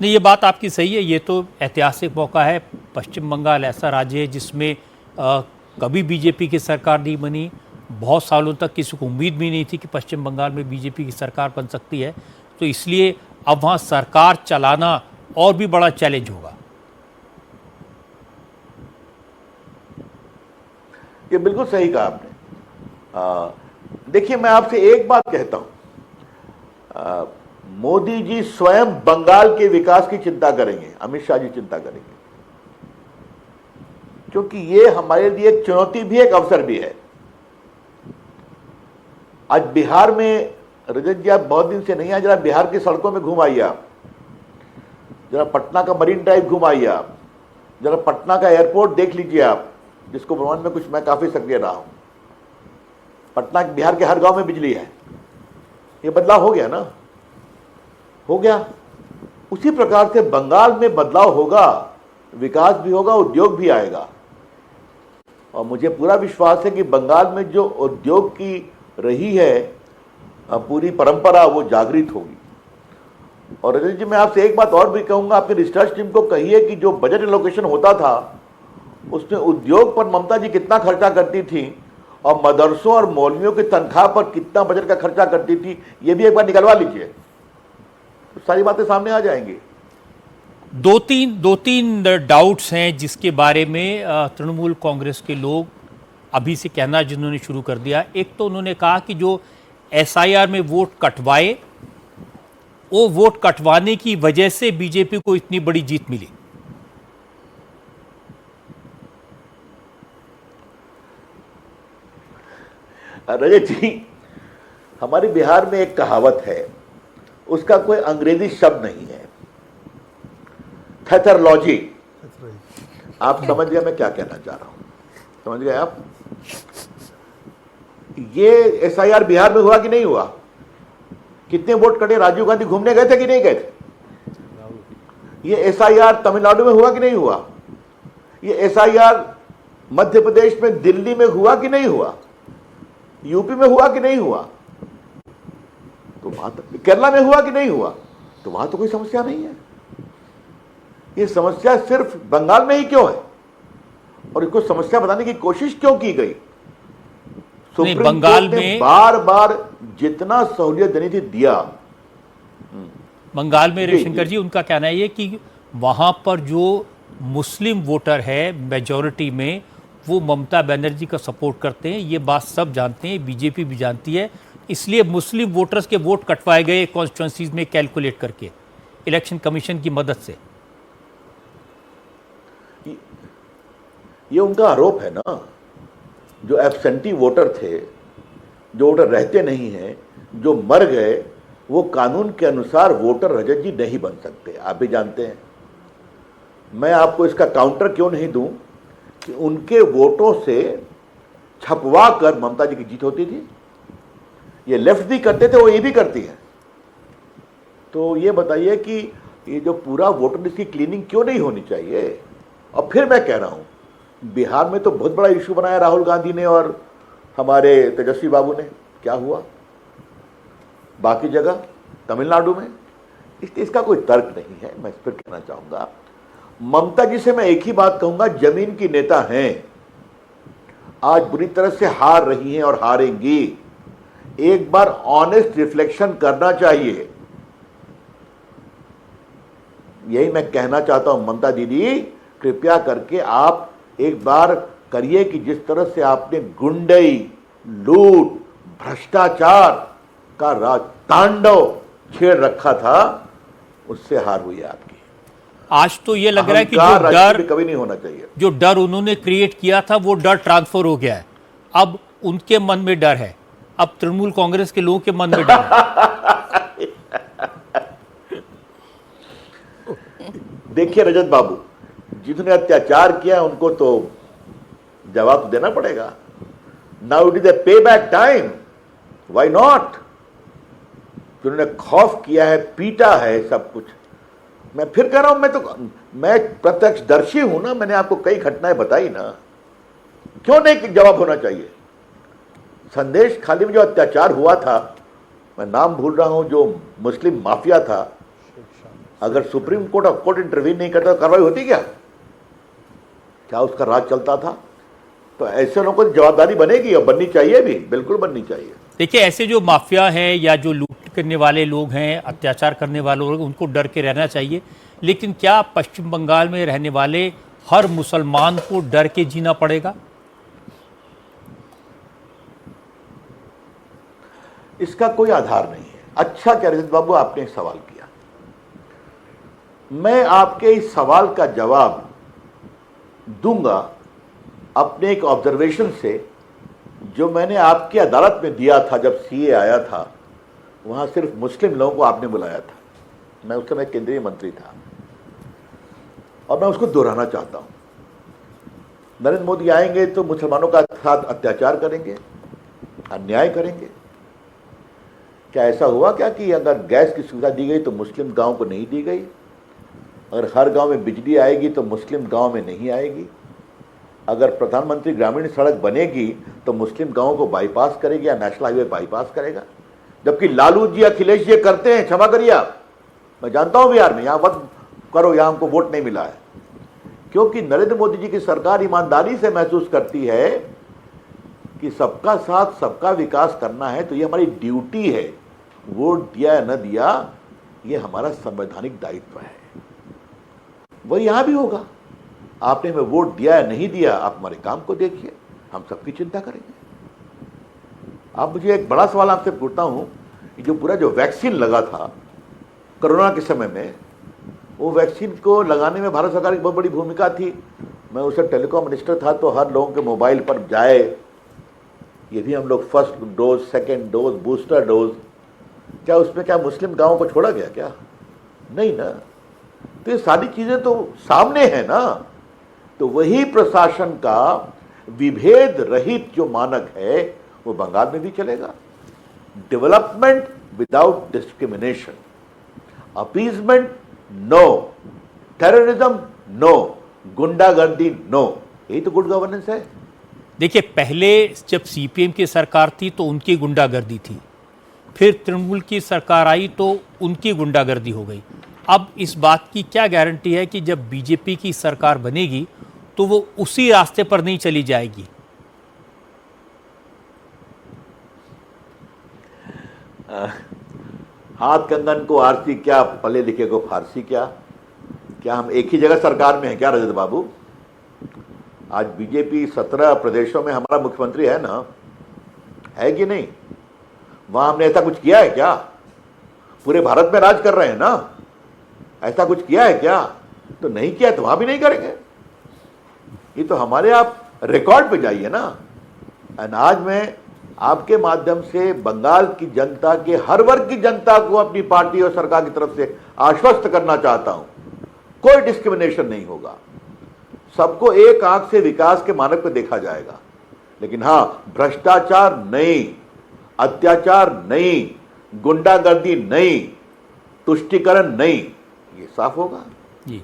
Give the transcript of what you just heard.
नहीं, ये बात आपकी सही है। ये तो ऐतिहासिक मौका है। पश्चिम बंगाल ऐसा राज्य है जिसमें कभी बीजेपी की सरकार नहीं बनी। बहुत सालों तक किसी को उम्मीद भी नहीं थी कि पश्चिम बंगाल में बीजेपी की सरकार बन सकती है। तो इसलिए अब वहाँ सरकार चलाना और भी बड़ा चैलेंज होगा। ये बिल्कुल सही कहा आपने। देखिए, मैं आपसे एक बात कहता हूं, मोदी जी स्वयं बंगाल के विकास की चिंता करेंगे, अमित शाह जी चिंता करेंगे, क्योंकि ये हमारे लिए एक चुनौती भी, एक अवसर भी है। आज बिहार में, रजत जी आप बहुत दिन से नहीं आए, जरा बिहार की सड़कों में घूम आइए आप, जरा पटना का मरीन ड्राइव घूम आइए आप, जरा पटना का एयरपोर्ट देख लीजिए आप, जिसको भ्रमण में कुछ मैं काफी सक्रिय रहा हूं। पटना, बिहार के हर गांव में बिजली है। ये बदलाव हो गया ना, हो गया। उसी प्रकार से बंगाल में बदलाव होगा, विकास भी होगा, उद्योग भी आएगा। और मुझे पूरा विश्वास है कि बंगाल में जो उद्योग की रही है पूरी परंपरा, वो जागृत होगी। और रजत जी, मैं आपसे एक बात और भी कहूंगा, आपके रिसर्च टीम को कहिए कि जो बजट एलोकेशन होता था उसमें उद्योग पर ममता जी कितना खर्चा करती थी और मदरसों और मौलवियों की तनख्वाह पर कितना बजट का खर्चा करती थी, ये भी एक बार निकलवा लीजिए, तो सारी बातें सामने आ जाएंगी। दो तीन डाउट्स हैं जिसके बारे में तृणमूल कांग्रेस के लोग अभी से कहना जिन्होंने शुरू कर दिया। एक तो उन्होंने कहा कि जो एसआईआर में वोट कटवाए, वो वोट कटवाने की वजह से बीजेपी को इतनी बड़ी जीत मिली। रजत जी, हमारे बिहार में एक कहावत है, उसका कोई अंग्रेजी शब्द नहीं है, थेथरलॉजी। आप समझ गए मैं क्या कहना चाह रहा हूं? समझ गए आप? ये एसआईआर बिहार में हुआ कि नहीं हुआ? कितने वोट कटे? राजीव गांधी घूमने गए थे कि नहीं गए थे? ये एसआईआर तमिलनाडु में हुआ कि नहीं हुआ? ये एसआईआर मध्य प्रदेश में, दिल्ली में हुआ कि नहीं हुआ? यूपी में हुआ कि नहीं हुआ? तो वहां तक, केरला में हुआ कि नहीं हुआ? तो वहां तो कोई समस्या नहीं है। ये समस्या सिर्फ बंगाल में ही क्यों है, और इसको समस्या बताने की कोशिश क्यों की गई? सुप्रीम बंगाल कोर्ट ने में बार बार जितना सहूलियत देनी थी दिया। बंगाल में रविशंकर जी, उनका कहना है कि वहां पर जो मुस्लिम वोटर है मेजॉरिटी में, वो ममता बनर्जी का सपोर्ट करते हैं। ये बात सब जानते हैं, बीजेपी भी जानती है। इसलिए मुस्लिम वोटर्स के वोट कटवाए गए कॉन्स्टिट्यूंसीज में कैलकुलेट करके इलेक्शन कमीशन की मदद से। ये उनका आरोप है ना। जो एब्सेंटी वोटर थे, जो वोटर रहते नहीं हैं, जो मर गए, वो कानून के अनुसार वोटर रजत जी नहीं बन सकते, आप भी जानते हैं। मैं आपको इसका काउंटर क्यों नहीं दूं कि उनके वोटों से छपवा कर ममता जी की जीत होती थी। ये लेफ्ट भी करते थे, वो ये भी करती है। तो ये बताइए कि ये जो पूरा वोटर लिस्ट की क्लीनिंग क्यों नहीं होनी चाहिए? और फिर मैं कह रहा हूं, बिहार में तो बहुत बड़ा इशू बनाया राहुल गांधी ने और हमारे तेजस्वी बाबू ने, क्या हुआ? बाकी जगह, तमिलनाडु में, इसका कोई तर्क नहीं है। मैं इस पर कहना चाहूंगा, ममता जी से मैं एक ही बात कहूंगा, जमीन की नेता हैं, आज बुरी तरह से हार रही हैं और हारेंगी। एक बार ऑनेस्ट रिफ्लेक्शन करना चाहिए, यही मैं कहना चाहता हूं। ममता दीदी, कृपया करके आप एक बार करिए कि जिस तरह से आपने गुंडई, लूट, भ्रष्टाचार का राज तांडव छेड़ रखा था, उससे हार हुई है आपकी। आज तो ये लग रहा है कि जो डर कभी नहीं होना चाहिए, जो डर उन्होंने क्रिएट किया था, वो डर ट्रांसफर हो गया है। अब उनके मन में डर है, अब तृणमूल कांग्रेस के लोगों के मन में डर है। देखिए रजत बाबू, जिन्होंने अत्याचार किया उनको तो जवाब तो देना पड़ेगा। नाउ इट इज अ पे बैक टाइम, व्हाई नॉट? जिन्होंने खौफ किया है, पीटा है, सब कुछ। मैं फिर कह रहा हूं, मैं प्रत्यक्षदर्शी हूं ना, मैंने आपको कई घटनाएं बताई ना, क्यों नहीं जवाब होना चाहिए? संदेश खाली में जो अत्याचार हुआ था, मैं नाम भूल रहा हूं, जो मुस्लिम माफिया था, अगर supreme court of court intervene नहीं करता तो कार्रवाई होती क्या? क्या उसका राज चलता था? तो ऐसे लोगों की जवाबदारी बनेगी और बननी चाहिए भी, बिल्कुल बननी चाहिए। देखिए, ऐसे जो माफिया हैं या जो लूट करने वाले लोग हैं, अत्याचार करने वाले लोग, उनको डर के रहना चाहिए। लेकिन क्या पश्चिम बंगाल में रहने वाले हर मुसलमान को डर के जीना पड़ेगा? इसका कोई आधार नहीं है। अच्छा क्या रजत बाबू आपने एक सवाल किया, मैं आपके इस सवाल का जवाब दूंगा अपने एक ऑब्जर्वेशन से जो मैंने आपकी अदालत में दिया था। जब सीए आया था वहां सिर्फ मुस्लिम लोगों को आपने बुलाया था, मैं उस समय केंद्रीय मंत्री था, और मैं उसको दोहराना चाहता हूं। नरेंद्र मोदी आएंगे तो मुसलमानों का साथ अत्याचार करेंगे, अन्याय करेंगे। क्या ऐसा हुआ क्या कि अगर गैस की सुविधा दी गई तो मुस्लिम गांव को नहीं दी गई? अगर हर गांव में बिजली आएगी तो मुस्लिम गांव में नहीं आएगी? अगर प्रधानमंत्री ग्रामीण सड़क बनेगी तो मुस्लिम गांवों को बाईपास करेगी या नेशनल हाईवे बाईपास करेगा? जबकि लालू जी अखिलेश जी करते हैं। क्षमा करिए आप, मैं जानता हूं बिहार में, यहां मत करो, यहां हमको वोट नहीं मिला है, क्योंकि नरेंद्र मोदी जी की सरकार ईमानदारी से महसूस करती है कि सबका साथ सबका विकास करना है तो ये हमारी ड्यूटी है। वोट दिया या न दिया ये हमारा संवैधानिक दायित्व है। वही यहां भी होगा। आपने हमें वोट दिया या नहीं दिया, आप हमारे काम को देखिए, हम सबकी चिंता करेंगे। आप मुझे एक बड़ा सवाल आपसे पूछता हूं, जो पूरा जो वैक्सीन लगा था कोरोना के समय में, वो वैक्सीन को लगाने में भारत सरकार की बहुत बड़ी भूमिका थी। मैं उस समय टेलीकॉम मिनिस्टर था, तो हर लोगों के मोबाइल पर जाए, ये भी हम लोग first dose, second dose, booster dose, क्या उसमें क्या मुस्लिम गांवों को छोड़ा गया क्या? नहीं ना। तो ये सारी चीजें तो सामने है ना। तो वही प्रशासन का विभेद रहित जो मानक है वो बंगाल में भी चलेगा। Development without discrimination, appeasement no, terrorism no, गुंडागर्दी नो, यही तो गुड गवर्नेंस है। देखिए, पहले जब सीपीएम की सरकार थी तो उनकी गुंडागर्दी थी, फिर तृणमूल की सरकार आई तो उनकी गुंडागर्दी हो गई। अब इस बात की क्या गारंटी है कि जब बीजेपी की सरकार बनेगी तो वो उसी रास्ते पर नहीं चली जाएगी? हाथ कंगन को आरसी क्या, पढ़े लिखे को फारसी क्या? क्या हम एक ही जगह सरकार में हैं क्या रजत बाबू? आज बीजेपी 17 प्रदेशों में हमारा मुख्यमंत्री है ना, है कि नहीं? वहां हमने ऐसा कुछ किया है क्या? पूरे भारत में राज कर रहे हैं ना, ऐसा कुछ किया है क्या? तो नहीं किया तो वहां भी नहीं करेंगे। ये तो हमारे, आप रिकॉर्ड पे जाइए ना। एंड आज मैं आपके माध्यम से बंगाल की जनता के, हर वर्ग की जनता को अपनी पार्टी और सरकार की तरफ से आश्वस्त करना चाहता हूं, कोई डिस्क्रिमिनेशन नहीं होगा। सबको एक आंख से विकास के मानक पे देखा जाएगा। लेकिन हां, भ्रष्टाचार नहीं, अत्याचार नहीं, गुंडागर्दी नहीं, तुष्टीकरण नहीं, ये साफ होगा। जी।